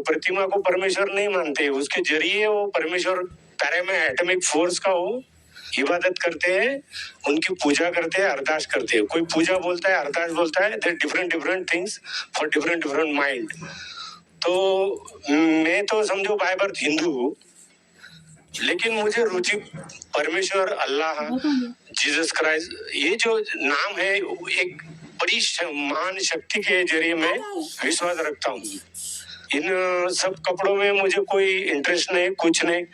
प्रतिमा को परमेश्वर नहीं मानते, उसके जरिए वो परमेश्वर तारे में एटॉमिक फोर्स का वो इबादत करते हैं, उनकी पूजा करते हैं, अरदास करते हैं। कोई पूजा बोलता है, अरदास बोलता है, there different things for different mind. तो मैं तो समझो बाय बर्थ हिंदू हूँ, लेकिन मुझे रुचि परमेश्वर, अल्लाह, जीसस क्राइस्ट, ये जो नाम है एक बड़ी महान शक्ति के जरिए मैं विश्वास रखता हूँ। इन सब कपड़ों में मुझे कोई इंटरेस्ट नहीं, कुछ नहीं।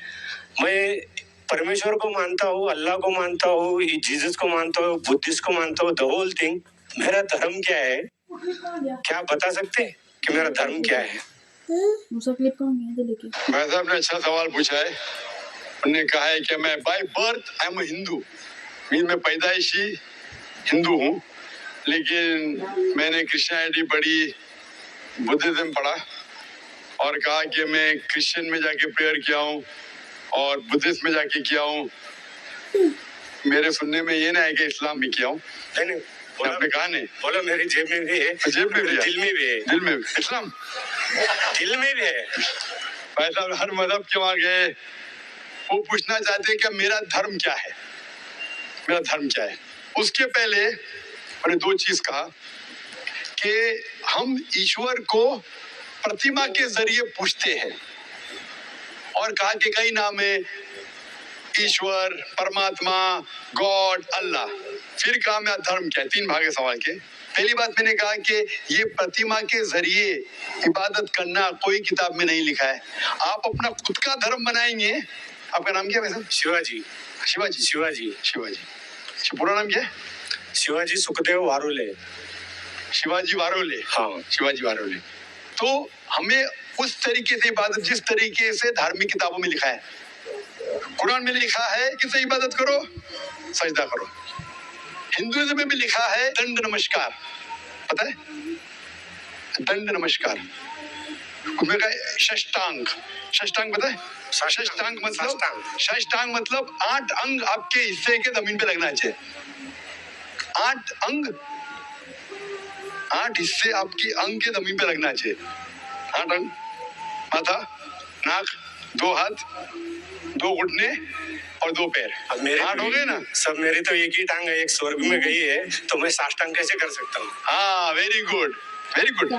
मैं परमेश्वर को मानता हूँ, अल्लाह को मानता हूँ, जीसस को मानता हूँ, बुद्धिस्ट को मानता हूँ, द होल थिंग। मेरा धर्म क्या है, क्या बता सकते हैं कि मेरा धर्म क्या है? भाई साहब ने अच्छा सवाल पूछा है। उन्होंने कहा है कि मैं by birth I am Hindu, मैं पैदाइशी हिंदू हूँ, लेकिन मैंने क्रिश्चियनिटी पढ़ी, बुद्धिज्म पढ़ा और कहा कि मैं क्रिश्चियन में जाके प्रेयर किया हूँ और बुद्धिस्ट में जाके किया हूँ। मेरे सुनने में ये ना है कि इस्लाम भी किया हूँ। नहीं, आपने कहा नहीं, बोलो मेरी जेब में भी है, जेब में भी है, दिल में भी है, दिल में भी। इस्लाम दिल में भी है। भाई साहब हर मजहब के वहां गए, वो पूछना चाहते हैं कि मेरा धर्म क्या है, मेरा धर्म क्या है। उसके पहले मैंने दो चीज कहा कि हम ईश्वर को प्रतिमा के जरिए पूछते हैं और कहा कि कई नाम है, ईश्वर, परमात्मा, गॉड, अल्लाह। फिर कहा मेरा धर्म क्या है। तीन भाग है सवाल के। पहली बात मैंने कहा कि ये प्रतिमा के जरिए इबादत करना कोई किताब में नहीं लिखा है। आप अपना खुद का धर्म बनाएंगे। आपका नाम क्या है वैसे? शिवाजी। शिवाजी, शिवाजी, शिवाजी। पूरा नाम क्या है? शिवाजी सुखदेव वारोले। शिवाजी वारोले। हाँ, शिवाजी वारोले। तो हमें उस तरीके से इबादत, जिस तरीके से धार्मिक किताबों में लिखा है, कुरान में लिखा है कि से इबादत करो, सजदा करो। हिंदुइज्म में भी लिखा है दंड नमस्कार, पता है? दंड नमस्कार। उसमें कहा षष्टांग, षष्टांग पता है? षष्टांग मतलब 8 अंग आपके हिस्से के जमीन पे लगना चाहिए। 8 अंग, 8 हिस्से आपके अंग के जमीन पे लगना चाहिए। 8 अंग, माथा, नाक, 2 हाथ, 2 घुटने और 2 पैर। अब मेरे 8 हो गए ना सब। मेरी तो एक ही टांग है, एक स्वर्ग में गई है, तो मैं साष्टांग कैसे कर सकता हूँ? हाँ, वेरी गुड, वेरी गुड।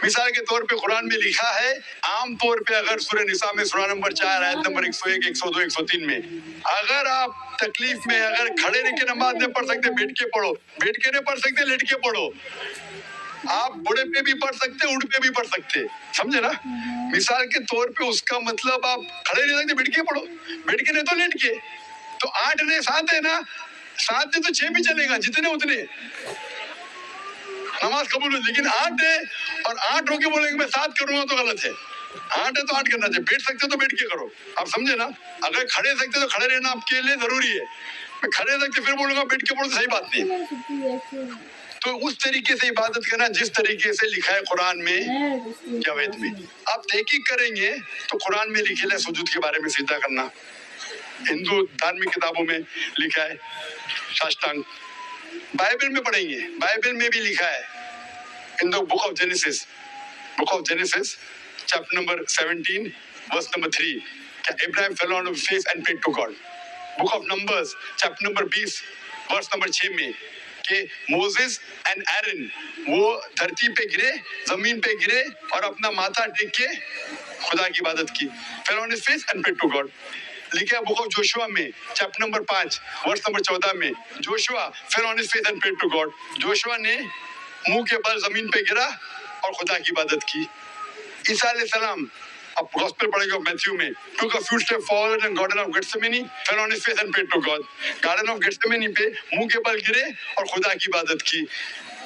मिसाल के तौर पे कुरान में लिखा है, आम तौर पे अगर सूरह निसा में सूरा नंबर 4 आयत नंबर 101, 102, 103 में, अगर आप तकलीफ में अगर खड़े रह के नमाज नहीं पढ़ सकते, बैठ के पढ़ो। बैठ के नहीं पढ़ सकते, लेट के पढ़ो। आप बुढ़े पे भी पढ़ सकते, उड़ पे भी पढ़ सकते, समझे ना? मिसाल के तौर पे उसका मतलब आप खड़े नहीं सकते, बैठ के पढ़ो, बैठ के नहीं तो लेट के। तो 8 ने 7 है ना, 7 ने तो 6 भी चलेगा, जितने उतने नमाज कबूल हो। लेकिन 8 है और 8 होके बोलेंगे मैं 7 करूंगा तो गलत है। 8 है तो 8 करना चाहिए। बैठ सकते तो बैठ के करो, आप समझे ना? अगर खड़े सकते तो खड़े रहना आपके लिए जरूरी है। मैं खड़े सकते फिर बोलूंगा बैठ के पढ़ो तो सही बात नहीं। तो उस तरीके से इबादत करना जिस तरीके से लिखा है कुरान में या वेद में। आप तहकीक करेंगे तो कुरान में लिखे है सुजूद के बारे में सीधा करना, हिंदू धार्मिक किताबों में लिखा है साष्टांग। बाइबल में पढ़ेंगे, बाइबल में भी लिखा है in the book of Genesis, chapter number 17 verse number 3 कि Abraham fell on his face and prayed to God. Book of Numbers chapter number 20 verse number 6 में कि मोसेस एंड एरन वो धरती पे गिरे, जमीन पे गिरे और अपना माथा टेक के खुदा की इबादत की। Fell on his face and prayed to God. लिखा है बुक ऑफ जोशुआ में चैप्टर नंबर 5 वर्स नंबर 14 में, Joshua fell on his face and prayed to God. जोशुआ ने मुंह के बल जमीन पे गिरा और खुदा की इबादत की। ईसा अलैहिस्सलाम, अब गॉस्पेल पढ़ेंगे मैथ्यू में, took a few steps forward in garden of Gethsemane, fell on his face and prayed to God। Garden of Gethsemane पे मुंह के बल गिरे और खुदा की इबादत की।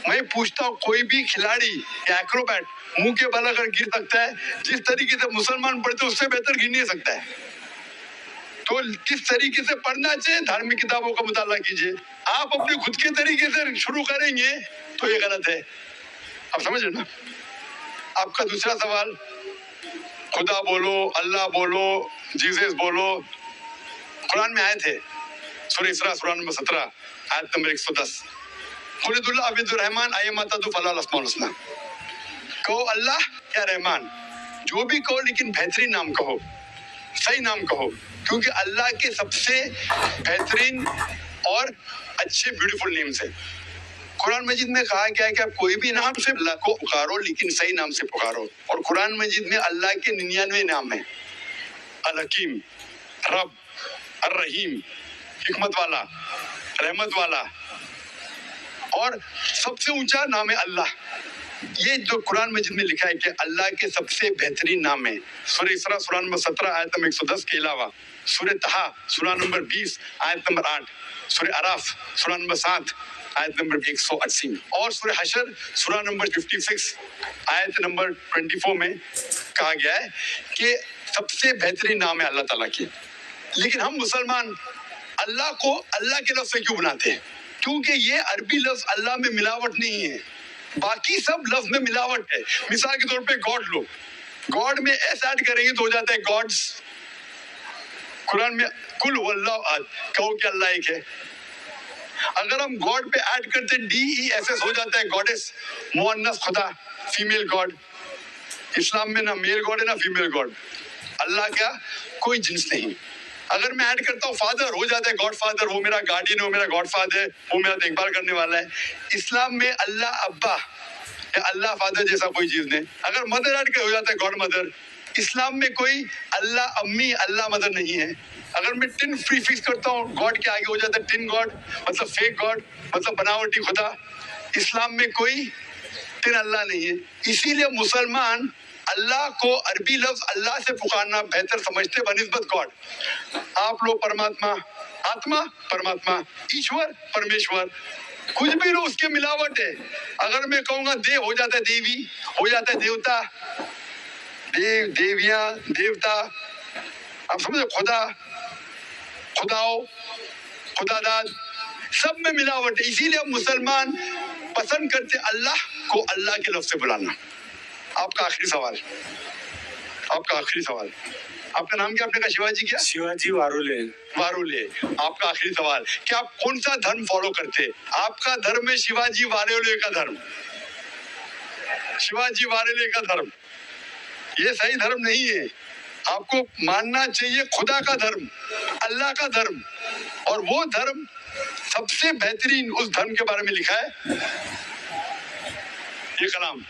मैं पूछता हूँ कोई भी खिलाड़ी या एक्रोबैट मुंह के बल अगर गिर सकता है, जिस तरीके से मुसलमान पढ़ते उससे बेहतर गिर नहीं सकता है। तो किस तरीके से पढ़ना चाहिए, धार्मिक किताबों का मुताला कीजिए। आप अपने खुद के तरीके से शुरू करेंगे तो ये गलत है, आप समझ रहे ना? आपका दूसरा सवाल, खुदा बोलो, अल्लाह बोलो, जीसस बोलो, कुरान में आए थे सूरह इसरा सूरा नंबर 17 आयत नंबर 110, खुलिदुल्लाह अब्दुर रहमान अय्यमा तदु फलाल अस्माउल हुस्ना। कहो अल्लाह या रहमान, जो भी कहो लेकिन बेहतरीन नाम कहो, सही नाम कहो, क्योंकि अल्लाह के सबसे बेहतरीन और अच्छे ब्यूटीफुल नेम्स हैं। कुरान मजीद में कहा गया है कि आप कोई भी नाम से अल्लाह को पुकारो, लेकिन सही नाम से पुकारो। और कुरान मजीद में अल्लाह के 99 नाम है। अल हकीम, रब, अर रहीम, हिकमत वाला, रहमत वाला, और सबसे ऊंचा नाम है अल्लाह। ये जो कुरान मजीद में लिखा है कि अल्लाह के सबसे बेहतरीन नाम है। सूरह इसरा सूरह नंबर 17 आयत नंबर 110 के अलावा सूरह तहा सूरह नंबर 20 आयत नंबर 8, सूरह अराफ सूरह नंबर 7 आयत नंबर 180, और सूरह हशर सूरह नंबर 56 आयत नंबर 24 में कहा गया है कि सबसे बेहतरीन नाम है अल्लाह ताला की। लेकिन हम मुसलमान अल्लाह को अल्लाह के लफ्ज से क्यों बनाते हैं? क्योंकि ये अरबी लफ्ज अल्लाह में मिलावट नहीं है, बाकी सब लफ्ज में मिलावट है। मिसाल के तौर पे गॉड लो, गॉड में एस ऐड करेंगे तो हो जाता है गॉड्स। कुरान में कुल वल्लाहु अहद, कहो कि अल्लाह एक है। अगर हम गॉड पे ऐड करते DESS हो जाता है गॉडेस, मुअन्नस खुदा, फीमेल गॉड। इस्लाम में ना मेल गॉड है ना फीमेल गॉड। अल्लाह का कोई जिन्स नहीं। अगर मैं ऐड करता हूँ फादर, हो जाता है गॉड फादर, वो मेरा गार्डियन है, वो मेरा गॉड फादर है, वो मेरा देखभाल करने वाला है। इस्लाम में अल्लाह अब्बा या अल्लाह फादर जैसा कोई चीज नहीं। अगर मदर ऐड कर हो जाता है गॉड मदर। इस्लाम में कोई अल्लाह अम्मी अल्लाह मदर नहीं है। अगर मैं टिन प्रीफिक्स करता हूँ गॉड के आगे हो जाता है टिन गॉड, मतलब फेक गॉड, मतलब बनावटी खुदा। इस्लाम में कोई टिन अल्लाह नहीं है। इसीलिए मुसलमान अल्लाह को अरबी लफ्ज अल्लाह से पुकारना बेहतर समझते बनिस्बत गॉड। आप लोग परमात्मा, आत्मा, परमात्मा, ईश्वर, परमेश्वर, कुछ भी लो उसके मिलावट है। अगर मैं कहूँगा देव, हो जाता है देवी, हो जाता है देवता, देव, देवियां, देवता, आप समझे, खुदा, खुदाओ, खुदादाद, सब में मिलावट है। इसीलिए मुसलमान पसंद करते अल्लाह को अल्लाह के लफ्ज से बुलाना। आपका आखिरी सवाल, आपका आखिरी सवाल, आपका नाम क्या? आपने कहा शिवाजी क्या? शिवाजी वारोले। वारोले। आपका आखिरी सवाल कि आप कौन सा धर्म फॉलो करते? आपका धर्म है शिवाजी वारोले का धर्म। शिवाजी वारोले का धर्म ये सही धर्म नहीं है। आपको मानना चाहिए खुदा का धर्म, अल्लाह का धर्म, और वो धर्म सबसे बेहतरीन उस धर्म के बारे में लिखा है ये कलाम।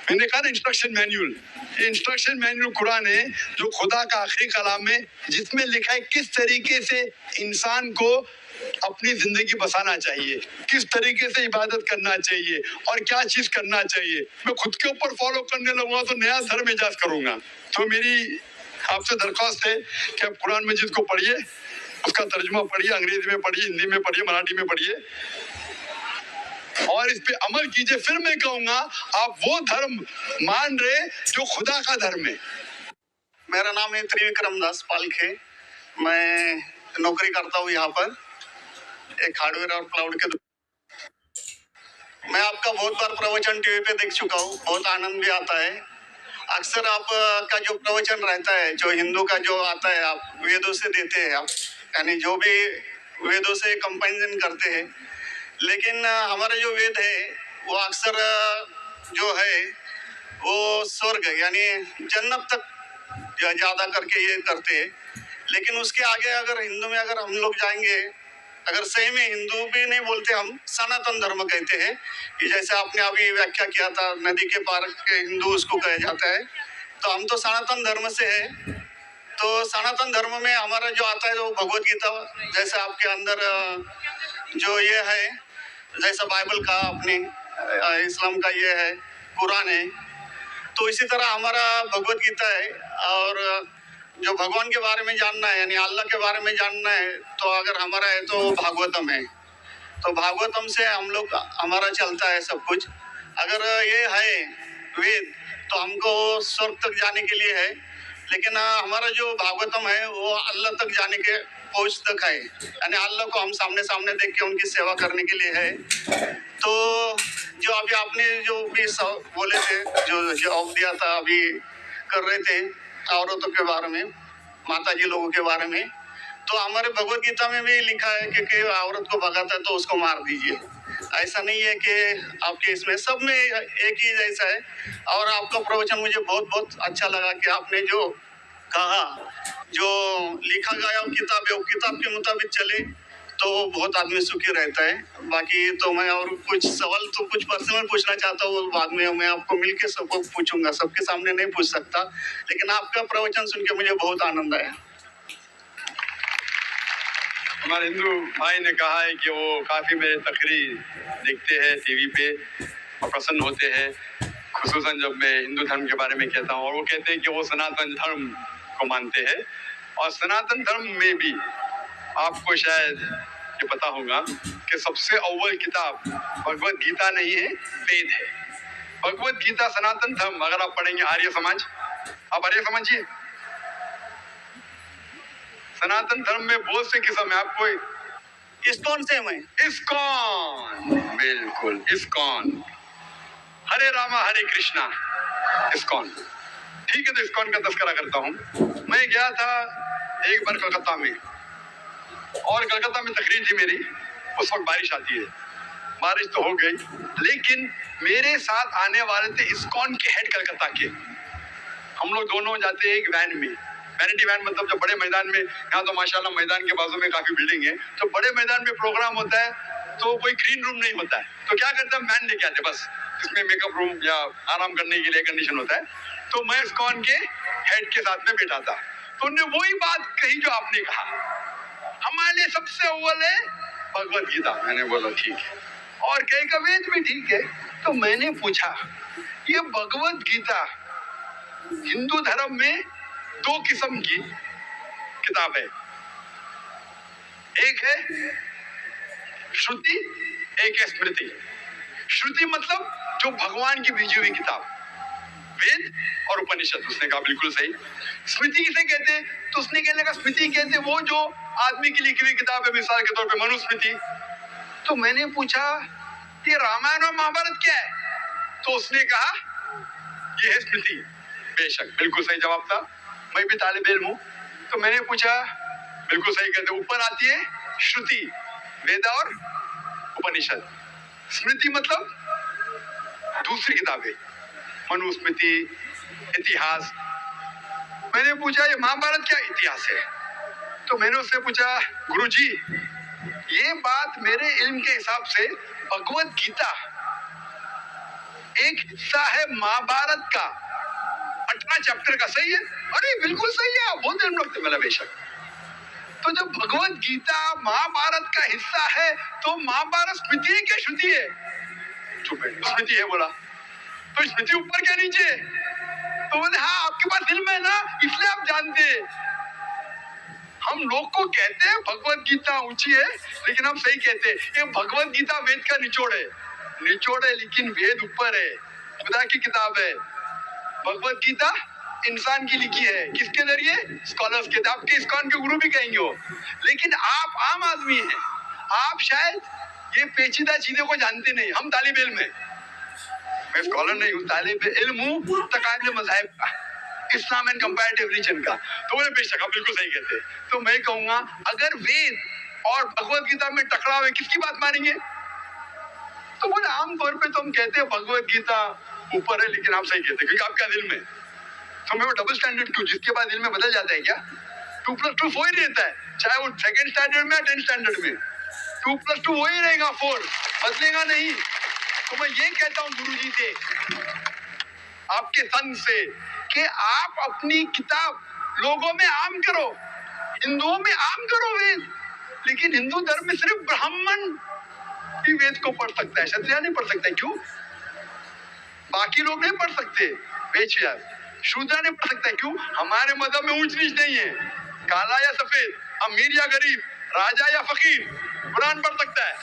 मैंने कहा ना इंस्ट्रक्शन मैन्यूअल, ये इंस्ट्रक्शन मैन्यूअल कुरान है जो खुदा का आखिरी कलाम है, जिसमें लिखा है किस तरीके से इंसान को अपनी जिंदगी बसाना चाहिए, किस तरीके से इबादत करना चाहिए और क्या चीज करना चाहिए। मैं खुद के ऊपर फॉलो करने लगूंगा तो नया धर्म इजाद करूंगा। तो मेरी आपसे दरख्वास्त है कि आप कुरान मजीद को पढ़िए, उसका तर्जुमा पढ़िए, अंग्रेजी में पढ़िए, हिंदी में पढ़िए, मराठी में पढ़िए, और इस पे अमल कीजिए। फिर मैं कहूंगा आप वो धर्म मान रहे जो खुदा का धर्म है। मेरा नाम है त्रिविक्रम दास पालखे। मैं नौकरी करता हूँ यहाँ पर एक हार्डवेयर और क्लाउड के। मैं आपका बहुत बार प्रवचन टीवी पे देख चुका हूँ, बहुत आनंद भी आता है। अक्सर आप का जो प्रवचन रहता है, जो हिंदू का जो आता है, आप वेदों से देते हैं, आप यानी जो भी वेदों से कंपैरिजन करते हैं। लेकिन हमारे जो वेद है वो अक्सर जो है वो स्वर्ग यानी जन्नत तक ज़्यादा करके ये करते हैं। लेकिन उसके आगे अगर हिंदू में अगर हम लोग जाएंगे, अगर सही में हिंदू भी नहीं बोलते, हम सनातन धर्म कहते हैं कि जैसे आपने अभी व्याख्या किया था नदी के पार के हिंदू उसको कहा जाता है। तो हम तो सनातन धर्म से है। तो सनातन धर्म में हमारा जो आता है वो भगवत गीता, जैसे आपके अंदर जो ये है, जैसा बाइबल का अपने इस्लाम का ये है, कुरान है, तो इसी तरह हमारा भगवत गीता है। और जो भगवान के बारे में जानना है यानी अल्लाह के बारे में जानना है तो अगर हमारा है तो भागवतम है। तो भागवतम से हम लोग हमारा चलता है सब कुछ। अगर ये है वेद तो हमको स्वर्ग तक जाने के लिए है, लेकिन हमारा जो भागवतम है वो अल्लाह तक जाने के पहुँच तक है, यानी अल्लाह को हम सामने सामने देख के उनकी सेवा करने के लिए है। तो जो अभी आपने जो भी बोले थे, जो जवाब दिया था अभी कर रहे थे औरतों के बारे में, माता जी लोगों के बारे में, तो हमारे भगवत गीता में भी लिखा है कि औरत को भगाता है तो उसको मार दीजिए। ऐसा नहीं है कि आपके इसमें सब में एक ही जैसा है। और आपका प्रवचन मुझे बहुत बहुत अच्छा लगा कि आपने जो कहा, जो लिखा गया किताब है वो किताब के मुताबिक चले तो बहुत आदमी सुखी रहता है। बाकी तो मैं और कुछ सवाल तो कुछ पर्सनल पूछना चाहता हूँ, बाद में मैं आपको मिलके सबको पूछूंगा, सबके सामने नहीं पूछ सकता, लेकिन आपका प्रवचन सुन के मुझे बहुत आनंद आया। हमारे हिंदू भाई ने कहा है कि वो काफ़ी मेरे तकरीर देखते हैं टीवी पे और प्रसन्न होते हैं, खुसूसन जब मैं हिंदू धर्म के बारे में कहता हूँ। और वो कहते हैं कि वो सनातन धर्म को मानते हैं, और सनातन धर्म में भी आपको शायद ये पता होगा कि सबसे अव्वल किताब भगवत गीता नहीं है, वेद है। भगवत गीता सनातन धर्म अगर आप पढ़ेंगे, आर्य समाज, आप आर्य समझिए, सनातन धर्म में बहुत से किस्म है। आपको इस्कॉन से मैं इस्कॉन, बिल्कुल इस्कॉन, हरे रामा हरे कृष्णा, इस्कॉन, ठीक है। तो इस्कॉन का तस्करा करता हूँ। मैं गया था एक बार कलकत्ता में, और कलकत्ता में तकरीर थी मेरी, उस वक्त बारिश आती है, बारिश तो हो गई, लेकिन मेरे साथ आने वाले थे इस्कॉन के हेड कलकत्ता के। हम लोग दोनों जाते हैं एक वैन में, वैनिटी वैन, मतलब जब बड़े मैदान में, यहाँ तो माशाल्लाह मैदान के बाजू में काफी बिल्डिंग है, तो बड़े मैदान में प्रोग्राम होता है तो कोई ग्रीन रूम नहीं होता है, तो क्या करते हैं, वैन लेके आते बस, इसमें मेकअप रूम या आराम करने के लिए कंडीशन होता है। तो मैं इस्कॉन के हेड के साथ में बैठा था, तो उन्होंने वही बात कही जो आपने कहा, हमारे लिए सबसे अव्वल है भगवत गीता। मैंने बोला ठीक है, और कई का वेद भी ठीक है। तो मैंने पूछा, ये भगवत गीता हिंदू धर्म में दो किस्म की किताब है, एक है श्रुति, एक है स्मृति। श्रुति मतलब जो भगवान की भेजी हुई किताब, वेद और उपनिषद, उसने कहा बिल्कुल सही। स्मृति किसे कहते हैं, तो उसने कहने का स्मृति कहते हैं वो जो आदमी की लिखी हुई किताब है, मिसाल के तौर पे मनुस्मृति। तो मैंने पूछा ये रामायण और महाभारत क्या है, तो उसने कहा ये है स्मृति। बेशक बिल्कुल सही जवाब था, मैं भी तालिब इल्म हूं। तो मैंने पूछा, बिल्कुल सही कहते, ऊपर आती है श्रुति, वेद और उपनिषद। स्मृति मतलब दूसरी किताबें, मनुस्मृति, इतिहास। मैंने पूछा ये महाभारत क्या इतिहास है, तो मैंने उससे पूछा गुरुजी ये बात मेरे इल्म के हिसाब से भगवत गीता एक हिस्सा है महाभारत का, 18 चैप्टर का, सही है? अरे बिल्कुल सही है, आप बहुत इल्म रखते। मेरा बेशक। तो जब भगवत गीता महाभारत का हिस्सा है तो महाभारत स्मृति है क्या श्रुति है? चुप है, स्मृति है बोला। तो स्मृति ऊपर क्या नीचे? तो बोले हाँ आपके पास इल्म है ना, इसलिए आप जानते हैं। हम लोग को कहते हैं भगवत गीता ऊंची है, लेकिन हम सही कहते हैं ये भगवत गीता वेद का निचोड़ है, निचोड़ है, लेकिन वेद ऊपर है, खुदा की किताब है। भगवत गीता इंसान की लिखी है, किसके जरिए? स्कॉलर्स के। आपके इस्कॉन के गुरु भी कहेंगे वो, लेकिन आप आम आदमी हैं, आप शायद ये पेचीदा चीजों को जानते नहीं। हम तालिब इल्म हैं, मैं स्कॉलर नहीं हूँ, तालिब इल्म हूँ तकायद मज़हब का, इस्लाम एंड कंपैरेटिव रिलीजन का। तो बोले बेशक आप बिल्कुल सही कहते। तो मैं कहूंगा अगर वेद और भगवत गीता में टकराव है, किसकी बात मानेंगे? तो बोले आमतौर पे तो हम कहते हैं भगवत गीता ऊपर है, लेकिन आप सही कहते क्योंकि आपका दिल में। तो मैं वो डबल स्टैंडर्ड क्यों, जिसके बाद दिल में बदल जाता है क्या? 2+2 4 ही रहता है, चाहे वो सेकंड स्टैंडर्ड में या 10th स्टैंडर्ड में 2+2 वही रहेगा, 4 बदलेगा नहीं। तो मैं ये कहता हूँ गुरुजी से, आपके संत से, कि आप अपनी किताब लोगों में आम करो, हिंदुओं में आम करो वेद, लेकिन हिंदू धर्म में सिर्फ ब्राह्मण ही वेद को पढ़ सकता है, क्षत्रिय नहीं पढ़ सकता। क्यों? बाकी लोग नहीं पढ़ सकते, वेश्या शूद्र नहीं पढ़ सकता। क्यों? हमारे मजहब में ऊंच नीच नहीं है, काला या सफेद, अमीर या गरीब, राजा या फकीर कुरान पढ़ सकता है।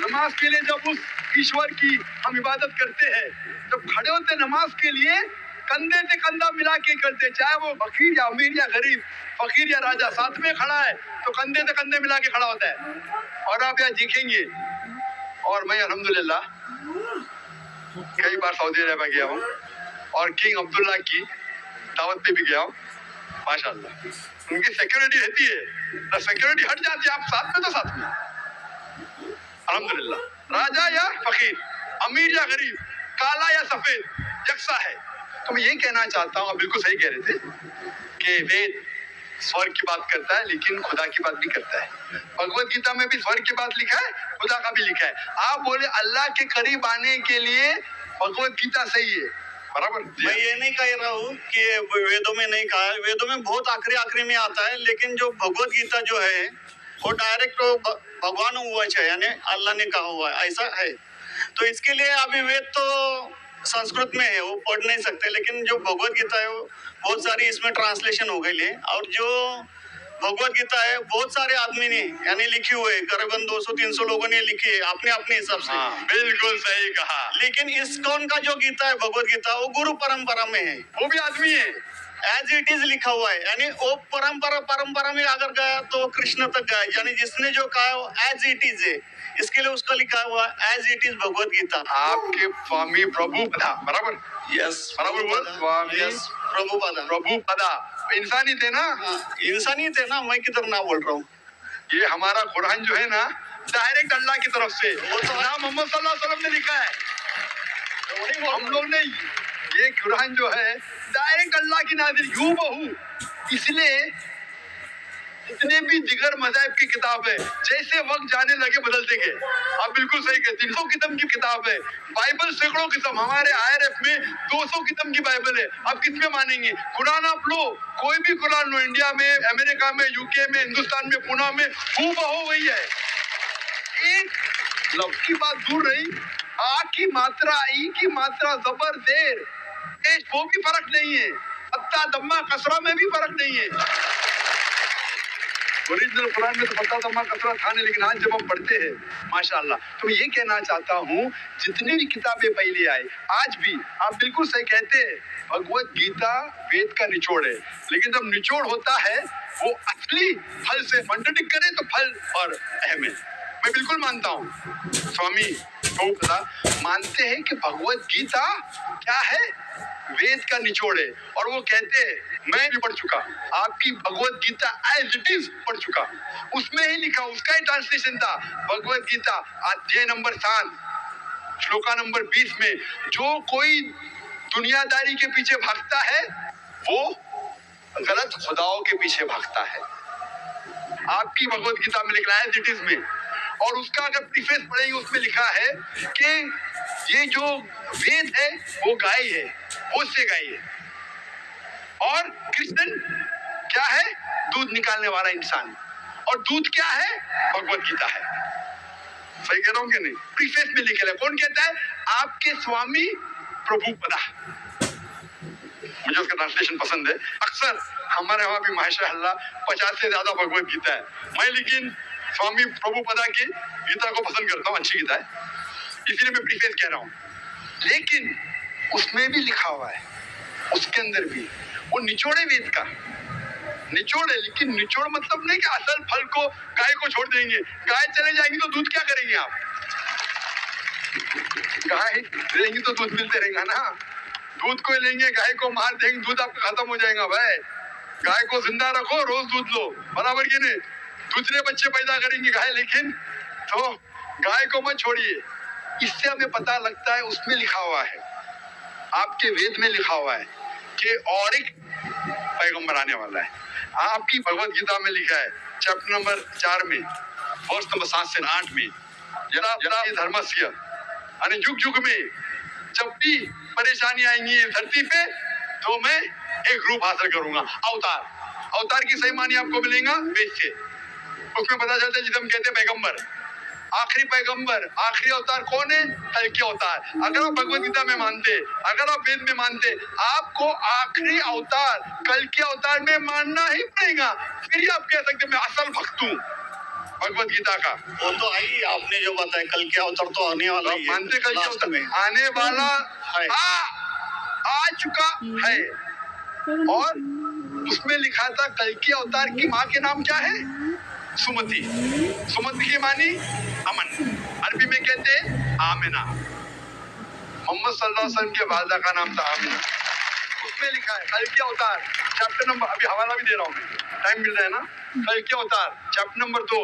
नमाज के लिए जब उस ईश्वर की हम इबादत करते हैं, जब खड़े होते नमाज के लिए कंधे से कंधा मिला के करते, चाहे वो फकीर या अमीर या गरीब, फकीर या राजा साथ में खड़ा है तो कंधे से कंधे मिला के खड़ा होता है। और आप यहाँ देखेंगे, और मैं अल्हम्दुलिल्लाह कई बार सऊदी अरब गया हूँ और किंग अब्दुल्ला की दावत पे भी गया हूँ, माशाल्लाह उनकी सिक्योरिटी रहती है, सिक्योरिटी हट जाती है, आप साथ में तो साथ में। अल्हम्दुलिल्लाह। राजा या फकीर, अमीर या गरीब, काला या सफेद, यकसा है। तो मैं ये कहना चाहता हूँ, आप बिल्कुल सही कह रहे थे कि वेद स्वर्ग की बात करता है लेकिन खुदा की बात भी करता है। भगवत गीता में भी स्वर्ग की बात लिखा है, खुदा का भी लिखा है। आप बोले अल्लाह के करीब आने के लिए भगवत गीता सही है, बराबर। मैं ये नहीं कह रहा हूँ कि वेदों में नहीं कहा है, वेदों में बहुत आखिरी में आता है, लेकिन जो भगवत गीता जो है वो डायरेक्ट भगवान हुआ है, यानी अल्लाह ने कहा हुआ है, ऐसा है। तो इसके लिए अभी वेद तो संस्कृत में है, वो पढ़ नहीं सकते, लेकिन जो भगवत गीता है वो बहुत सारी इसमें ट्रांसलेशन हो गई है। और जो भगवत गीता है बहुत सारे आदमी ने यानी लिखी हुई है, करीबन 200-300 लोगों ने लिखी है अपने अपने हिसाब से। बिल्कुल सही कहा। लेकिन इस्कॉन का जो गीता है भगवत गीता वो गुरु परंपरा में है, वो भी आदमी है, एज इट इज लिखा हुआ है, यानी वो परंपरा में अगर गया तो कृष्ण तक गया, यानी जिसने जो कहा एज इट इज है, इसके लिए उसका लिखा हुआ as it is Bhagavad Gita. आपके स्वामी प्रभुपदा, बराबर। यस, बराबर बोल, स्वामी यस प्रभुपदा इंसानी थे ना। इंसानी थे ना, मैं किधर ना बोल रहा हूँ। ये हमारा कुरान जो है ना, डायरेक्ट अल्लाह की तरफ से, वो तो ना मोहम्मद सल्लल्लाहु अलैहि वसल्लम ने लिखा है। हम लोग ने ये कुरान जो है डायरेक्ट अल्लाह की नाज़िल यूबहू। इसलिए जितने भी दिगर मज़ाहिब की किताब है, जैसे वक्त जाने लगे बदलते गए। आप बिल्कुल सही कहते हैं, 300 किस्म की किताब है, बाइबल सैकड़ों किस्म, हमारे IRF में 200 किस्म की बाइबल है। आप किस में मानेंगे? कुरान आप लो, कोई भी कुरान लो, इंडिया में, अमेरिका में, यूके में, हिंदुस्तान में, पुणे में, हूबहू वही है। एक लफ्ज की बात दूर रही, आ की मात्रा, ई की मात्रा, जबर, देर, वो भी फर्क नहीं है, अत्ता दम्मा कसरा में भी फर्क नहीं है। ओरिजिनल कुरान में तो पता दम्मा कसरा था नहीं, लेकिन आज जब हम पढ़ते हैं माशाअल्लाह, तो मैं ये कहना चाहता हूँ जितनी भी किताबें पहले आई, आज भी आप बिल्कुल सही कहते हैं, भगवत गीता वेद का निचोड़ है। लेकिन जब निचोड़ होता है वो असली फल से कॉन्ट्रडिक्ट करे तो फल और अहम है। मैं बिल्कुल मानता हूँ, स्वामी प्रभुपदा मानते हैं कि भगवत गीता क्या है, वेद का निचोड़ है। और वो कहते हैं, मैं भी पढ़ चुका, आपकी Bhagavad Gita as it is पढ़ चुका, उसमें ही लिखा, उसका ही ट्रांसलेशन था। भगवत गीता अध्याय नंबर 7 श्लोका नंबर 20 में, जो कोई दुनियादारी के पीछे भागता है वो गलत खुदाओं के पीछे भागता है। आपकी भगवत गीता में लिखा है एज इट इज में, और उसका अगर प्रीफेस पढ़ेंगे उसमें लिखा है कि ये जो वेद है वो गाय है, वो से गाय है, और कृष्ण क्या है, दूध निकालने वाला इंसान, और दूध क्या है, भगवत गीता है। सही कह रहा हूँ कि नहीं? प्रीफेस में लिखा है, कौन कहता है? आपके स्वामी प्रभुपदा। मुझे उसका ट्रांसलेशन पसंद है। अक्सर हमारे वहाँ भी माशाअल्लाह 50 से ज्यादा भगवत गीता है, मैं लेकिन स्वामी प्रभुपदा की गीता को पसंद करता हूँ, अच्छी गीता है, इसीलिए मैं प्रीफेस कह रहा हूँ। लेकिन उसमें भी लिखा हुआ है, उसके अंदर भी वो निचोड़े वेद का निचोड़ है। लेकिन निचोड़ मतलब नहीं कि असल फल को गाय को छोड़ देंगे, गाय चले जाएंगी तो दूध क्या करेंगे आप? गाय लेंगी तो दूध मिलते रहेगा ना, दूध को लेंगे, गाय को मार देंगे, दूध आपका खत्म हो जाएगा। भाई गाय को जिंदा रखो, रोज दूध लो, बराबर की नहीं? दूसरे बच्चे पैदा करेंगे गाय, लेकिन तो गाय को मत छोड़िए। इससे हमें पता लगता है, उसमें लिखा हुआ है, आपके वेद में लिखा हुआ है कि और एक पैगंबर आने वाला है। आपकी भगवत गीता में लिखा है चैप्टर नंबर 4 में वर्ष नंबर 7 से 8 में, जरा जरा धर्मस्य, यानी युग युग में जब भी परेशानी आएंगी धरती पे तो मैं एक रूप हासिल करूंगा, अवतार। अवतार की सही मानी आपको मिलेगा वेद से, उसमें पता चलता है जिसे हम कहते हैं पैगंबर, आखिरी पैगंबर, आखिरी अवतार कौन है? कल के अवतार। अगर आप भगवत गीता में मानते, अगर आप वेद में मानते, आपको आखिरी अवतार कल के अवतार में मानना ही पड़ेगा, फिर ही आप कह सकते मैं असल भक्त हूँ भगवत गीता का। वो तो आई, आपने जो बताया कल के अवतार तो आने वाला ही है, मानते कल के लास्ट अवतार में आने वाला है। आ चुका है, और उसमें लिखा था कल के अवतार की माँ के नाम क्या है? सुमति। सुमति की मानी अमन, अरबी में कहते हैं आमिना। मोहम्मद सल्लल्लाहु अलैहि वसल्लम के वालिदा का नाम था आमिना, उसमें लिखा है कल के अवतार चैप्टर नंबर, अभी हवाला भी दे रहा हूँ मैं, टाइम मिल रहा है ना, कल के अवतार चैप्टर नंबर 2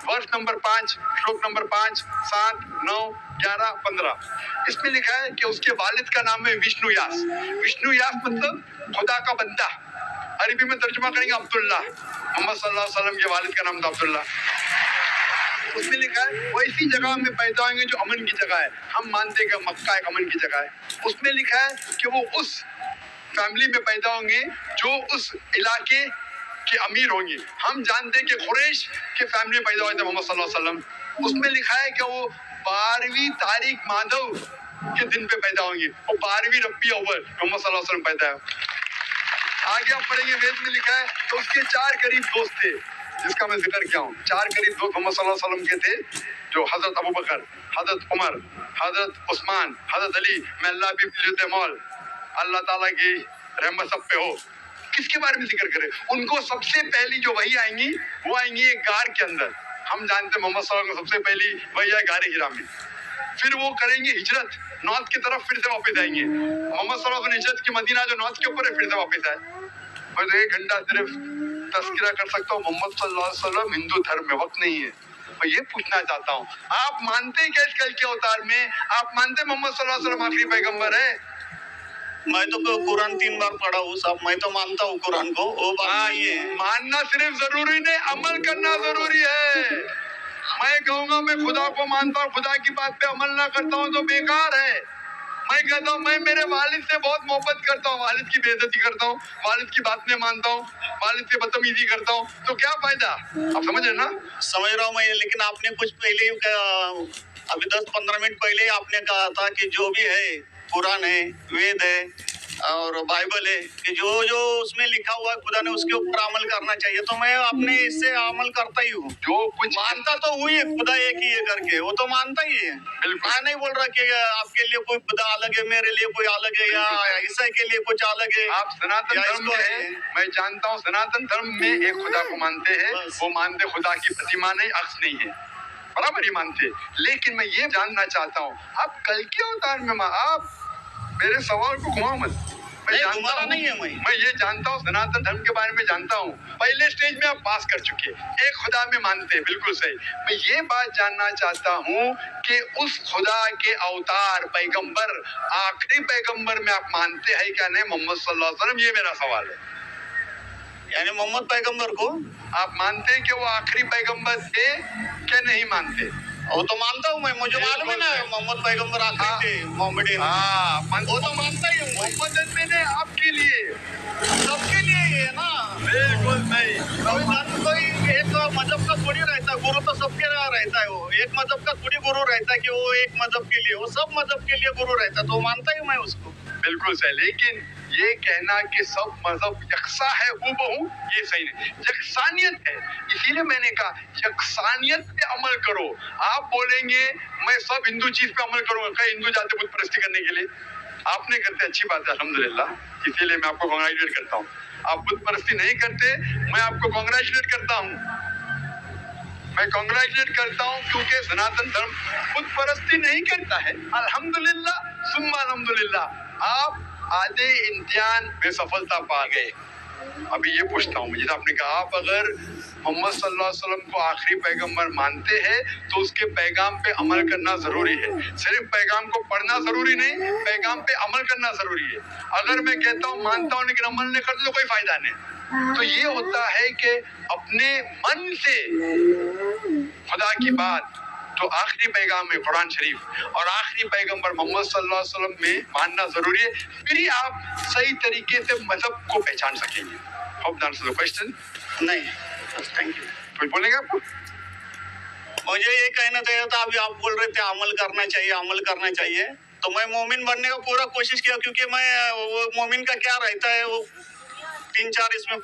वर्ष नंबर 5 श्लोक नंबर 5, 7, 9, 11, 15। इसमें लिखा है कि उसके वालिद का नाम है विष्णु यास। विष्णु यास मतलब खुदा का बंदा, अरबी में तर्जुमा करेंगे अब्दुल्ला। मोहम्मद सल्लल्लाहु अलैहि वसल्लम के वालिद का नाम था अब्दुल्ला। उसमें लिखा है वैसी जगह में पैदा होंगे जो अमन की जगह है। हम मानते हैं कि मक्का एक अमन की जगह है। उसमें लिखा है कि वो उस फैमिली में पैदा होंगे जो उस इलाके के अमीर होंगे। हम जानते हैं कि कुरैश के फैमिली में पैदा हुए थे मोहम्मद सल्लल्लाहु अलैहि वसल्लम। उसमें लिखा है कि वो 12वीं तारीख माधव के दिन पे पैदा होंगे, वो 12वीं रब्बी अव्वल मोहम्मद सल्लल्लाहु अलैहि वसल्लम पैदा है। आगे आप पढ़ेंगे वेद में लिखा है तो उसके 4 करीब दोस्त थे जिसका मैं जिक्र किया हूँ। 4 करीब दोस्त मोहम्मद सल्लल्लाहु अलैहि वसल्लम के थे, जो हजरत अबू बकर, हजरत उमर, हजरत उस्मान, हजरत अली। मैं अल्लाह भी मौल, अल्लाह ताला की रहमत सब पे हो। किसके बारे में जिक्र करें? उनको सबसे पहली जो वही आएंगी वो आएंगी एक गार के अंदर। हम जानते हैं मोहम्मद सल्लल्लाहु अलैहि वसल्लम को सबसे पहली वही है गारे हिरा में। फिर वो करेंगे हिजरत, नॉर्थ की तरफ फिर से वापस आएंगे। मोहम्मद सल्लल्लाहु अलैहि वसल्लम हिजरत की मदीना जो नॉर्थ के ऊपर है फिर से वापस आए। मैं तो 1 घंटा सिर्फ तस्करा कर सकता हूँ मोहम्मद सल्लल्लाहु अलैहि वसल्लम हिंदू धर्म में, वक्त नहीं है। मैं ये पूछना चाहता हूँ, आप मानते हैं क्या इस कल के अवतार में? आप मानते हैं मोहम्मद सल्लल्लाहु अलैहि वसल्लम आखिरी पैगंबर है? मैं तो कुरान 3 बार पढ़ा हूँ साहब, मैं तो मानता हूँ कुरान को, वो बात नहीं है। मानना सिर्फ जरूरी नहीं, अमल करना जरूरी है। मैं कहूँगा मैं खुदा को मानता हूँ, खुदा की बात पे अमल ना करता हूँ तो बेकार है। मैं कहता हूँ मैं मेरे वालिद से बहुत मोहब्बत करता हूँ, वालिद की बेइज्जती करता हूँ, वालिद की बात नहीं मानता हूँ, वालिद से बदतमीजी करता हूँ, तो क्या फायदा? आप समझ रहे ना? समझ रहा हूँ मैं, लेकिन आपने कुछ पहले अभी 10-15 मिनट पहले आपने कहा था कि जो भी है कुरान है, वेद है और बाइबल है कि जो जो उसमें लिखा हुआ है खुदा ने उसके ऊपर अमल करना चाहिए। तो मैं अपने इससे अमल करता ही हूँ, जो कुछ मानता तो हुई है खुदा एक ही है करके, वो तो मानता ही है। मैं नहीं बोल रहा कि आपके लिए कोई खुदा अलग है, मेरे लिए कोई अलग है, या ईसाई के लिए कुछ अलग है। आप सनातन धर्म में है, मैं जानता हूँ सनातन धर्म में एक खुदा को मानते हैं। वो मानते खुदा की प्रतिमा नहीं, अक्स नहीं है, बराबर ही मानते। लेकिन मैं ये जानना चाहता हूँ आप कल के अवतार में आप मेरे सवाल को घुमाओ मत। मैं जानता हूँ, नहीं है मैं ये जानता हूँ सनातन धर्म के बारे में जानता हूँ। पहले स्टेज में आप पास कर चुके, एक खुदा में मानते, बिल्कुल सही। मैं ये बात जानना चाहता हूँ कि उस खुदा के अवतार पैगंबर, आखिरी पैगंबर में आप मानते हैं क्या नहीं मोहम्मद सल्लल्लाहु अलैहि वसल्लम? ये मेरा सवाल है। यानी मोहम्मद पैगंबर को आप मानते हैं कि वो आखिरी पैगंबर थे क्या नहीं मानते? वो तो मानता हूँ मैं, मुझे मालूम है ना मोहम्मद पैगंबर आखिरी थे, मोहम्मद। वो तो मानता ही हूँ। मोहम्मद ने आपके लिए, सबके लिए ही है ना। बिल्कुल सही। कोई एक मजहब का थोड़ी रहता है गुरु, तो सबके यहाँ रहता है। वो एक मजहब का थोड़ी गुरु रहता है कि वो एक मजहब के लिए, वो सब मजहब के लिए गुरु रहता है, तो मानता ही मैं उसको। बिल्कुल सही। लेकिन ये कहना कि सब मजहब यकसा है हूबहू, ये सही नहीं। यकसानियत है, इसीलिए मैंने कहा यकसानियत पे अमल करो। आप बोलेंगे मैं सब हिंदू चीज पे अमल करूंगा, कई हिंदू जाते बुत परस्ती करने के लिए, आप नहीं करते, अच्छी बात है अल्हम्दुलिल्लाह, इसीलिए मैं आपको कांग्रेचुलेट करता हूँ। आप बुत परस्ती नहीं करते, मैं आपको कांग्रेचुलेट करता हूँ। मैं कांग्रेचुलेट करता हूँ क्योंकि सनातन धर्म बुत परस्ती नहीं करता है, अल्हम्दुलिल्लाह सुम्मा अल्हम्दुलिल्लाह। आप आधे इम्तिहान में सफलता पा गए। अभी ये पूछता हूँ मुझे, आपने कहा आप अगर मोहम्मद सल्लल्लाहु अलैहि वसल्लम को आखिरी पैगंबर मानते हैं तो उसके पैगाम पे अमल करना जरूरी है। सिर्फ पैगाम को पढ़ना जरूरी नहीं, पैगाम पे अमल करना जरूरी है। अगर मैं कहता हूँ मानता हूँ लेकिन अमल नहीं करता तो कोई फायदा नहीं। तो ये होता है कि अपने मन से खुदा की बात, तो आखिरी पैगाम है कुरान शरीफ और आखिरी पैगंबर मोहम्मद सल्लल्लाहु अलैहि वसल्लम में मानना जरूरी है, फिर ही आप सही तरीके से मजहब को पहचान सकेंगे। Hope that answers the question. नहीं, थैंक यू। कुछ बोलेंगे आपको? मुझे ये कहना चाहिए था, अभी आप बोल रहे थे अमल करना चाहिए, अमल करना चाहिए, तो मैं मोमिन बनने का पूरा कोशिश किया, क्योंकि मैं वो मोमिन का क्या रहता है वो 3-4 इसमें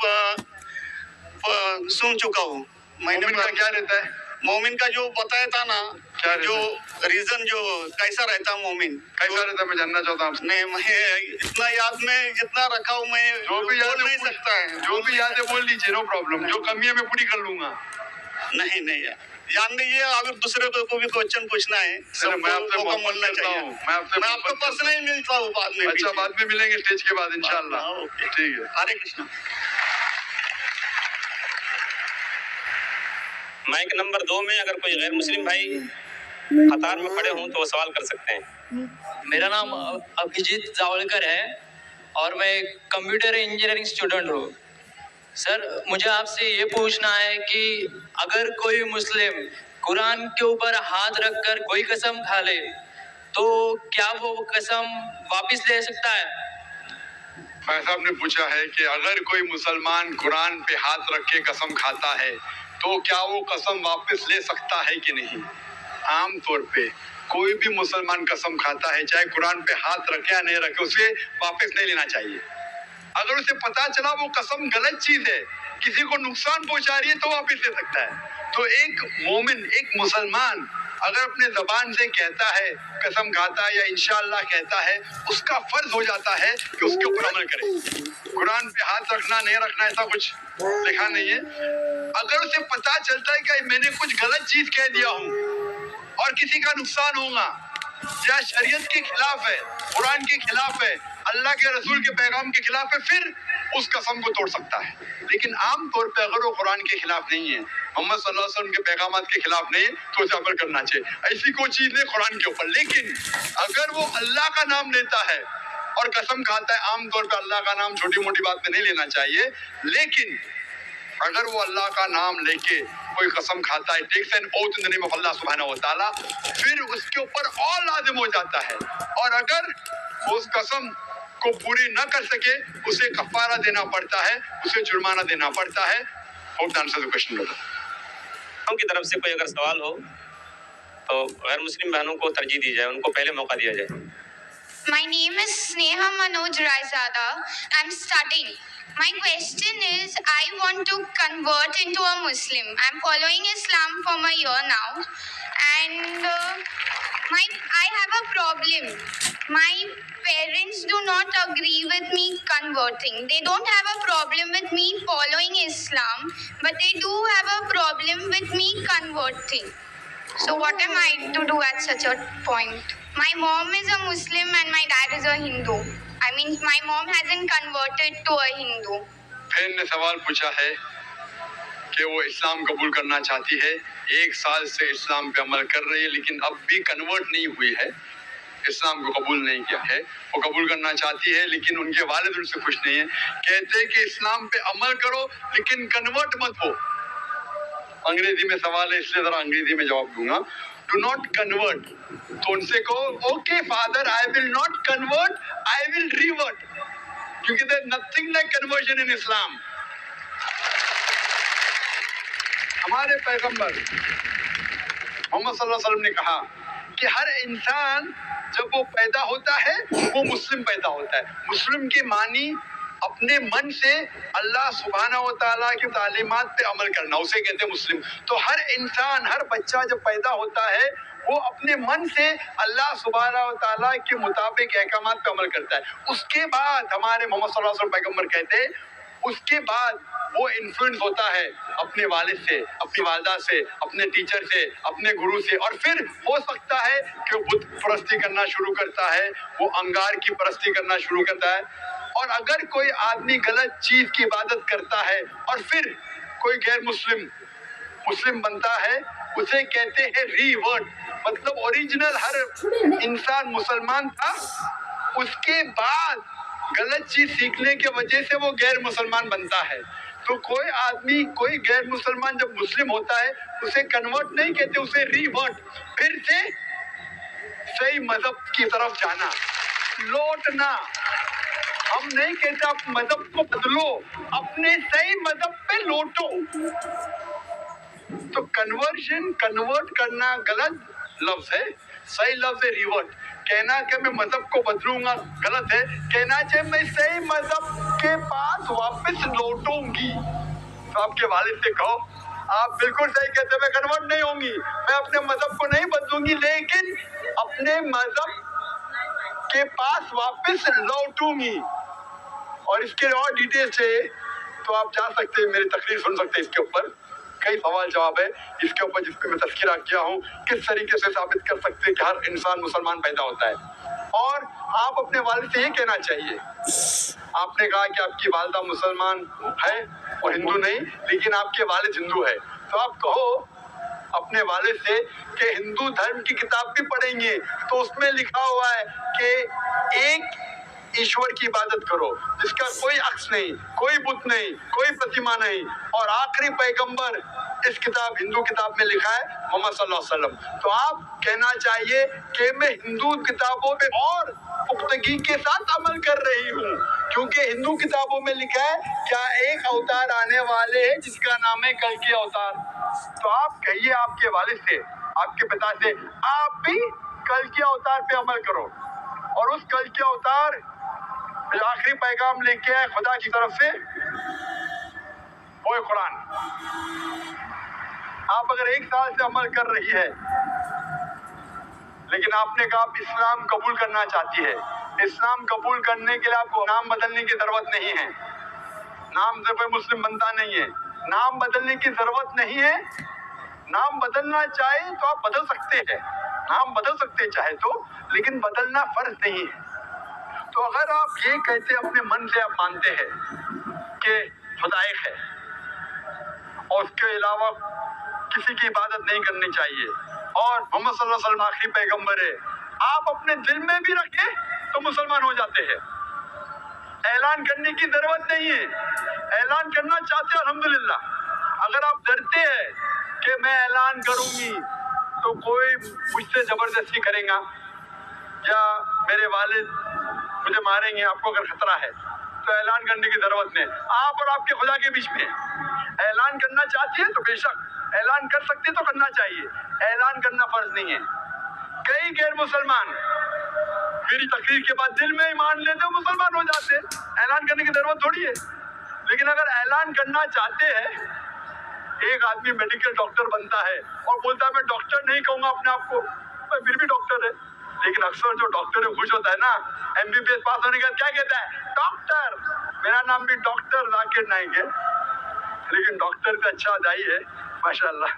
सुन चुका हूँ। मोमिन का क्या रहता है? मोमिन का जो बताया था ना, क्या जो रीजन जो कैसा रहता है मोमिन, कैसा रहता है, मैं जानना चाहता हूँ। नहीं, मैं इतना याद में जितना रखा हूँ मैं जो भी याद नहीं सकता है, जो भी याद है बोल लीजिए, नो प्रॉब्लम। जो कमी है मैं पूरी कर लूंगा। नहीं नहीं, जान दीजिए, अगर दूसरे को भी क्वेश्चन पूछना है मैं सबको आपसे मौका मोहब्बत मिलना करता चाहिए। हूँ, मैं आपसे मैं आपको मोहब्बत पर्सनली मिलता हूँ बाद में। अच्छा, बाद में मिलेंगे स्टेज के बाद इंशाल्लाह। हाँ, ओके। ठीक है। हरे कृष्णा। माइक नंबर 2 में अगर कोई गैर मुस्लिम भाई कतार में खड़े हों तो वो सवाल कर सकते हैं। मेरा नाम अभिजीत जावलकर है और मैं कंप्यूटर इंजीनियरिंग स्टूडेंट हूँ। सर, मुझे आपसे ये पूछना है कि अगर कोई मुस्लिम कुरान के ऊपर हाथ रखकर कोई कसम खा ले तो क्या वो कसम वापस ले सकता है? भाई साहब ने पूछा है कि अगर कोई मुसलमान कुरान पे हाथ रख के कसम खाता है तो क्या वो कसम वापस ले सकता है कि नहीं। आम तौर पे कोई भी मुसलमान कसम खाता है, चाहे कुरान पे हाथ रखे या नहीं रखे, उसे वापस नहीं लेना चाहिए। अगर उसे पता चला वो कसम गलत चीज है, किसी को नुकसान पहुंचा रही है, तो वापस ले सकता है। तो एक मोमिन, एक मुसलमान अगर अपने जबान से कहता है, कसम खाता है या इंशाअल्लाह कहता है, उसका फर्ज हो जाता है कि उसके ऊपर अमल करे। कुरान पे हाथ रखना नहीं रखना ऐसा कुछ लिखा नहीं है। अगर उसे पता चलता है कि मैंने कुछ गलत चीज कह दिया हूँ और किसी का नुकसान होगा या शरीयत के खिलाफ है, कुरान के खिलाफ है, अल्लाह के रसूल के पैगाम के खिलाफ है, फिर उस कसम को तोड़ सकता है। लेकिन आम तौर पे अगर वो कुरान के खिलाफ नहीं है, मोहम्मद सल्लल्लाहु अलैहि वसल्लम के पैगामात के खिलाफ नहीं है, तो उसे अमल करना चाहिए। ऐसी कोई चीज नहीं कुरान के ऊपर। लेकिन अगर वो अल्लाह का नाम लेता है और कसम खाता है, आम तौर पे अल्लाह का नाम छोटी मोटी बात में नहीं लेना चाहिए, लेकिन अगर वो अल्लाह का नाम लेके कोई कसम खाता है, takes an oath in the name of Allah सुब्हानहू व तआला, फिर उसके ऊपर और लाजिम हो जाता है। और अगर वो उस कसम को पूरी न कर सके, उसे कफारा देना पड़ता है, उसे जुर्माना देना पड़ता है। Hope that answers the question brother. उनकी तरफ से कोई अगर सवाल हो तो गैर मुस्लिम बहनों को तरजीह दी जाए, उनको पहले मौका दिया जाए। My name is Sneha Manoj Raizada. I'm studying. My question is, I want to convert into a Muslim. I'm following Islam for a year now, and I have a problem. My parents do not agree with me converting. They don't have a problem with me following Islam, but they do have a problem with me converting. So what am I to do at such a point? My mom is a Muslim and my dad is a Hindu. I mean, my mom hasn't converted to a Hindu. बहन ने सवाल पूछा है कि वो इस्लाम कबूल करना चाहती है, 1 साल से इस्लाम पे अमल कर रही है, लेकिन अब भी कन्वर्ट नहीं हुई है, इस्लाम को कबूल नहीं किया है। वो कबूल करना चाहती है, लेकिन उनके वालिद उनसे खुश नहीं है। कहते हैं कि इस्लाम पे अमल करो लेकिन कन्वर्ट मत हो। अंग्रेजी में सवाल है, इसलिए जरा अंग्रेजी में जवाब दूंगा। Do not convert. तो उनसे कहो, okay father, I will not convert, I will revert, क्योंकि there nothing like conversion in Islam. हमारे पैगंबर मोहम्मद सल्लल्लाहु अलैहि वसल्लम ने कहा कि हर इंसान जब वो पैदा होता है वो मुस्लिम पैदा होता है। मुस्लिम की मानी अपने मन से अल्लाह सुब्हानहू व तआला की तालीमात पे अमल करना, उसे कहते हैं मुस्लिम। तो हर इंसान, हर बच्चा जब पैदा होता है वो अपने मन से अल्लाह सुब्हानहू व तआला के मुताबिक अहकामात पे अमल करता है। उसके बाद हमारे मोहम्मद सल्लल्लाहु अलैहि वसल्लम पैगंबर कहते हैं, उसके बाद वो इन्फ्लुएंस होता है अपने वालिद से, अपनी वालिदा से, अपने टीचर से, अपने गुरु से, और फिर हो सकता है कि वो बुत परस्ती करना शुरू करता है, वो अंगार की परस्ती करना शुरू करता है। और अगर कोई आदमी गलत चीज की इबादत करता है और फिर कोई गैर मुस्लिम बनता है, उसे कहते हैं रीवर्ट। मतलब ओरिजिनल हर इंसान मुसलमान था, उसके बाद गलत चीज सीखने के वजह से वो गैर मुसलमान बनता है। तो कोई आदमी, कोई गैर मुसलमान जब मुस्लिम होता है उसे कन्वर्ट नहीं कहते, उसे रीवर्ट, फिर से सही मजहब की तरफ जाना, लौटना। हम नहीं कहते आप मजहब को बदलो, अपने सही मजहब पे लौटो। तो कन्वर्ट करना गलत लफ्ज है, सही लफ्ज है रिवर्ट। कहना कि मैं मजहब को बदलूंगा गलत है, कहना चाहिए मैं सही मजहब के पास वापस लौटूंगी। तो आपके वालिद से कहो, आप बिल्कुल सही कहते, मैं कन्वर्ट नहीं होंगी, मैं अपने मजहब को नहीं बदलूंगी, लेकिन अपने मजहब के पास वापस लौटूंगी। और इसके और डिटेल से तो आप जा सकते हैं, मेरी तकरीर सुन सकते हैं इसके ऊपर। कई सवाल जवाब है इसके ऊपर जिस पे मैं तज़किरा किया हूँ, किस तरीके से साबित कर सकते हैं कि हर इंसान मुसलमान पैदा होता है। और आप अपने वालिद से ये कहना चाहिए, आपने कहा कि आपकी वालिदा मुसलमान है और हिंदू नहीं, लेकिन आपके वालिद हिंदू है, तो आप कहो अपने वालिद से कि हिंदू धर्म की किताब भी पढ़ेंगे तो उसमें लिखा हुआ है कि एक ईश्वर की इबादत करो जिसका कोई अक्स नहीं, कोई बुत नहीं, कोई प्रतिमा नहीं, और आखिरी पैगंबर इस किताब हिंदू किताब में लिखा है मोहम्मद सल्लल्लाहु अलैहि वसल्लम। तो आप कहना चाहिए कि मैं हिंदू किताबों में और पुख्तगी के साथ अमल कर रही हूँ, क्योंकि हिंदू किताबों में लिखा है क्या एक अवतार आने वाले हैं जिसका नाम है कल्कि अवतार। तो आप कहिए आपके वालिद से, आपके पिता से, आप भी कल्कि अवतार पे अमल करो, और उस कल्कि अवतार जो आखिरी पैगाम लेके आए खुदा की तरफ से, वो है कुरान। आप अगर 1 साल से अमल कर रही है, लेकिन आपने कहा आप इस्लाम कबूल करना चाहती है, इस्लाम कबूल करने के लिए आपको नाम बदलने की जरूरत नहीं है, नाम से कोई मुस्लिम बनता नहीं है, नाम बदलने की जरूरत नहीं है। नाम बदलना चाहे तो आप बदल सकते हैं, नाम बदल सकते चाहे तो, लेकिन बदलना फर्ज नहीं है। तो अगर आप ये कहते अपने मन से आप मानते हैं कि खुदा एक है और उसके अलावा किसी की इबादत नहीं करनी चाहिए और मोहम्मद सल्लल्लाहु अलैहि वसल्लम आखिरी पैगंबर है, आप अपने दिल में भी रखें तो मुसलमान हो जाते हैं। ऐलान करने की जरूरत नहीं है, ऐलान करना चाहते हैं अल्हम्दुलिल्लाह। अगर आप डरते हैं कि मैं ऐलान करूंगी तो कोई मुझसे जबरदस्ती करेगा या मेरे वालिद मुझे मारेंगे, आपको अगर खतरा है तो ऐलान करने की जरूरत नहीं। आप और आपके खुदा के बीच में ऐलान करना चाहती है तो बेशक ऐलान कर सकते तो करना चाहिए, ऐलान करना फर्ज नहीं है। कई गैर मुसलमान मेरी तकरीर के बाद दिल में ही मान लेते मुसलमान हो जाते, ऐलान करने की जरूरत थोड़ी है। लेकिन अगर ऐलान करना चाहते हैं, एक आदमी मेडिकल डॉक्टर बनता है और बोलता है मैं डॉक्टर नहीं कहूंगा अपने आप को, मैं फिर भी डॉक्टर है, लेकिन अक्सर जो डॉक्टर है खुश होता है ना, MBBS पास होने के बाद क्या कहता है, डॉक्टर, मेरा नाम भी डॉक्टर जाकिर नाइक है, लेकिन डॉक्टर का अच्छा दाई है माशाल्लाह।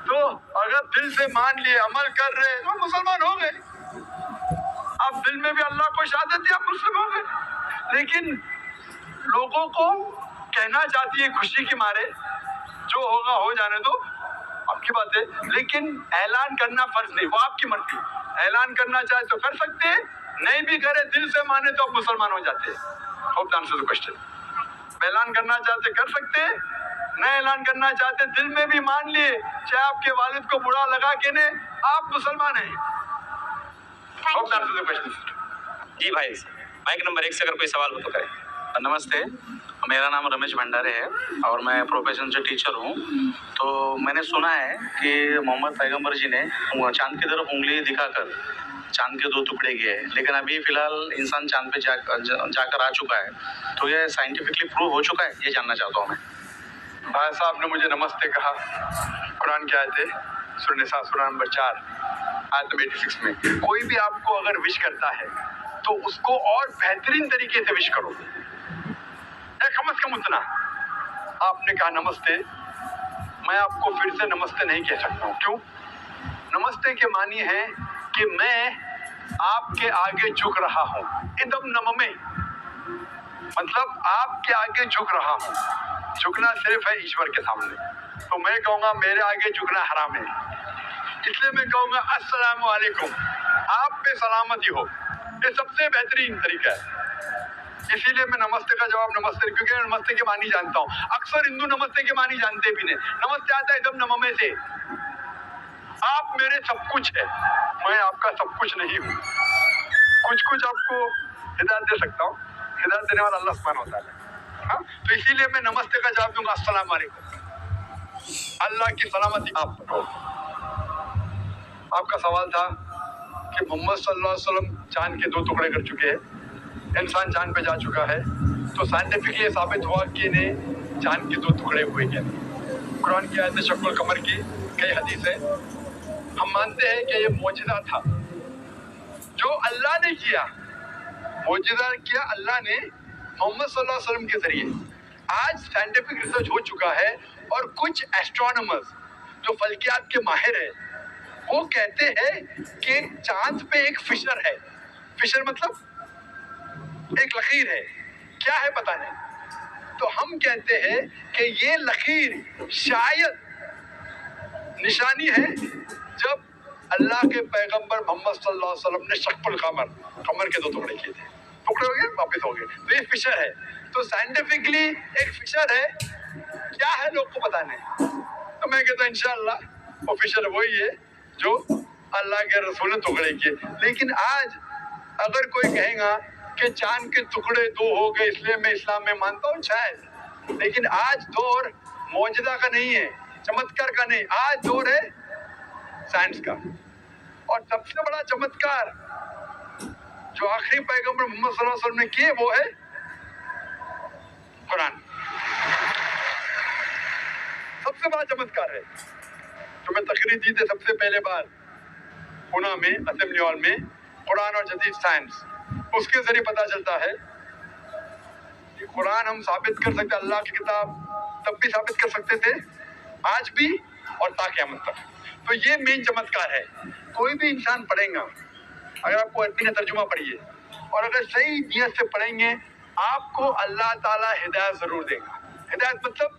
तो अगर दिल से मान लिए अमल कर रहे तो मुसलमान हो गए, आप दिल में भी अल्लाह को शहादत दिया, मुस्लिम हो गए। लेकिन लोगों को कहना चाहती है खुशी के मारे, जो होगा हो जाने दो, आपकी बात है, लेकिन ऐलान करना फर्ज नहीं, वो आपकी मर्जी। ऐलान करना चाहे तो कर सकते हैं, नहीं भी करे दिल से माने तो आप मुसलमान हो जाते हैं। Hope the answer the question. ऐलान करना चाहते कर सकते हैं, न ऐलान करना चाहते दिल में भी मान लिए, चाहे आपके वालिद को बुरा लगा के ने, आप मुसलमान हैं। Hope the answer the question. जी भाई, माइक नंबर 1 से अगर कोई सवाल हो तो करें। नमस्ते, मेरा नाम रमेश भंडारे है और मैं प्रोफेशन से टीचर हूँ। तो मैंने सुना है कि मोहम्मद पैगंबर जी ने चांद की तरफ उंगली दिखाकर चांद के 2 टुकड़े किए, लेकिन अभी फिलहाल इंसान चांद पे जाकर आ चुका है, तो ये साइंटिफिकली प्रूव हो चुका है, ये जानना चाहता हूँ मैं। भाई साहब ने मुझे नमस्ते कहा, कुरान की आयत है सूरह निसा सूरह नंबर 4 आयत 86 में, कोई भी आपको अगर विश करता है तो उसको और बेहतरीन तरीके से विश करो, कम से कम उतना। आपने कहा नमस्ते, मैं आपको फिर से नमस्ते नहीं कह सकता हूँ। क्यों? नमस्ते के मानी है कि मैं आपके आगे झुक रहा हूँ, इदम नममे, मतलब आपके आगे झुक रहा हूँ। झुकना सिर्फ है ईश्वर के सामने, तो मैं कहूँगा मेरे आगे झुकना हराम है, इसलिए मैं कहूँगा अस्सलामु अलैकुम, आप पे सलामती हो, ये सबसे बेहतरीन तरीका है। इसीलिए मैं नमस्ते का जवाब नमस्ते, क्योंकि मैं नमस्ते के मानी जानता हूँ। अक्सर हिंदू नमस्ते के मानी जानते भी नहीं। नमस्ते आता है एकदम नममे से, आप मेरे सब कुछ है, मैं आपका सब कुछ नहीं हूँ, कुछ आपको हिदायत दे सकता हूँ, हिदायत देने वाला अल्लाह सुब्हानहू व तआला। हाँ, तो इसीलिए मैं नमस्ते का जवाब दूंगा अस्सलाम वालेकुम, अल्लाह की सलामती आप पर हो। आपका सवाल था कि मोहम्मद सल्लल्लाहु अलैहि वसल्लम चांद के 2 टुकड़े कर चुके हैं, इंसान चांद पे जा चुका है, तो साइंटिफिकली साबित हुआ कि ने चांद के 2 टुकड़े हुए क्या। कुरान की आयत शक्ल कमर की कई हदीस है, हम मानते हैं कि ये मौजिज़ा था जो अल्लाह ने किया, मौजिज़ा किया अल्लाह ने मोहम्मद सल्लल्लाहु अलैहि वसल्लम के जरिए, आज साइंटिफिक रिसर्च हो चुका है और कुछ एस्ट्रोनॉमर्स जो फल्कियात के माहिर हैं वो कहते हैं कि चांद पे एक फिशर है। फिशर मतलब एक लकीर है, क्या है पता नहीं। तो हम कहते हैं कि ये लकीर शायद निशानी है जब अल्लाह के पैगंबर मोहम्मद सल्लल्लाहु अलैहि वसल्लम ने शक्कुल कमर, कमर के 2 टुकड़े किए थे, टुकड़े हो गए वापस हो गए, तो ये फिशर है। तो साइंटिफिकली एक फिशर है, क्या है लोग को पता नहीं। तो मैं कहता हूं इंशाअल्लाह वो फिशर वही है जो अल्लाह के रसूल ने टुकड़े किए। लेकिन आज अगर कोई कहेगा कि चांद के टुकड़े 2 हो गए इसलिए मैं इस्लाम में मानता हूँ शायद, लेकिन आज दौर मौजदा का नहीं है, चमत्कार का नहीं, आज दौर है साइंस का। और सबसे बड़ा चमत्कार जो आखिरी पैगंबर मोहम्मद सल्लल्लाहु अलैहि वसल्लम ने किए वो है कुरान। सबसे बड़ा चमत्कार है जो मैं तकरीर दी थी सबसे पहले बार पुणे में असेंबली हॉल में, कुरान और जदीद साइंस, उसके जरिए पता चलता है कि कुरान हम साबित कर सकते, अल्लाह की किताब तब भी साबित कर सकते थे, आज भी और ता क़यामत तक। तो ये मेन चमत्कार है। कोई भी इंसान पढ़ेगा, अगर आपको अरबी में तर्जुमा पढ़िए और अगर सही नियत से पढ़ेंगे आपको अल्लाह ताला हिदायत जरूर देगा। हिदायत मतलब